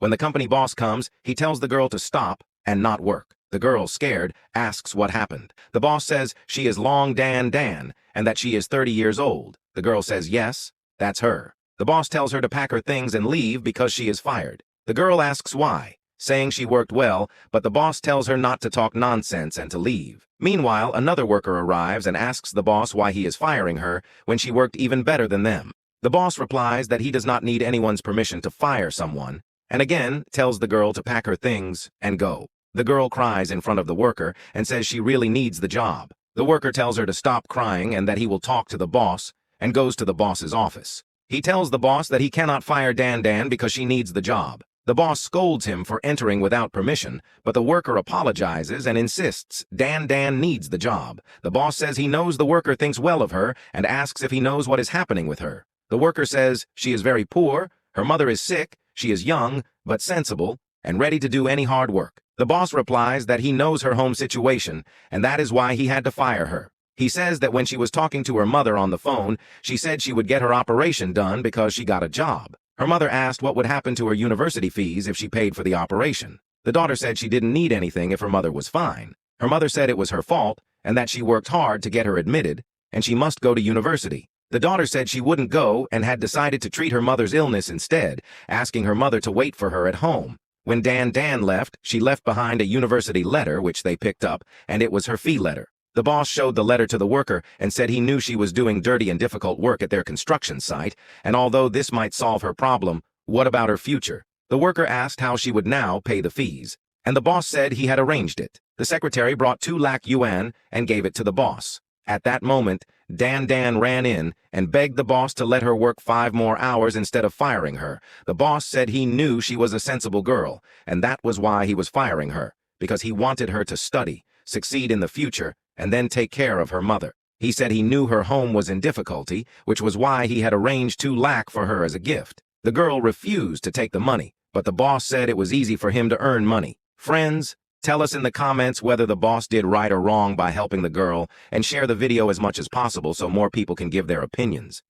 When the company boss comes, he tells the girl to stop and not work. The girl, scared, asks what happened. The boss says she is Long Dan Dan and that she is 30 years old. The girl says yes, that's her. The boss tells her to pack her things and leave because she is fired. The girl asks why, saying she worked well, but the boss tells her not to talk nonsense and to leave. Meanwhile, another worker arrives and asks the boss why he is firing her when she worked even better than them. The boss replies that he does not need anyone's permission to fire someone, and again tells the girl to pack her things and go. The girl cries in front of the worker and says she really needs the job. The worker tells her to stop crying and that he will talk to the boss, and goes to the boss's office. He tells the boss that he cannot fire Dan Dan because she needs the job. The boss scolds him for entering without permission, but the worker apologizes and insists Dan Dan needs the job. The boss says he knows the worker thinks well of her and asks if he knows what is happening with her. The worker says she is very poor, her mother is sick, she is young, but sensible, and ready to do any hard work. The boss replies that he knows her home situation, and that is why he had to fire her. He says that when she was talking to her mother on the phone, she said she would get her operation done because she got a job. Her mother asked what would happen to her university fees if she paid for the operation. The daughter said she didn't need anything if her mother was fine. Her mother said it was her fault, and that she worked hard to get her admitted, and she must go to university. The daughter said she wouldn't go and had decided to treat her mother's illness instead, asking her mother to wait for her at home. When Dan Dan left, she left behind a university letter which they picked up, and it was her fee letter. The boss showed the letter to the worker and said he knew she was doing dirty and difficult work at their construction site, and although this might solve her problem, what about her future? The worker asked how she would now pay the fees, and the boss said he had arranged it. The secretary brought 2 lakh yuan and gave it to the boss. At that moment, Dan Dan ran in and begged the boss to let her work 5 more hours instead of firing her. The boss said he knew she was a sensible girl, and that was why he was firing her, because he wanted her to study, succeed in the future, and then take care of her mother. He said he knew her home was in difficulty, which was why he had arranged 2 lakh for her as a gift. The girl refused to take the money, but the boss said it was easy for him to earn money. Friends, tell us in the comments whether the boss did right or wrong by helping the girl, and share the video as much as possible so more people can give their opinions.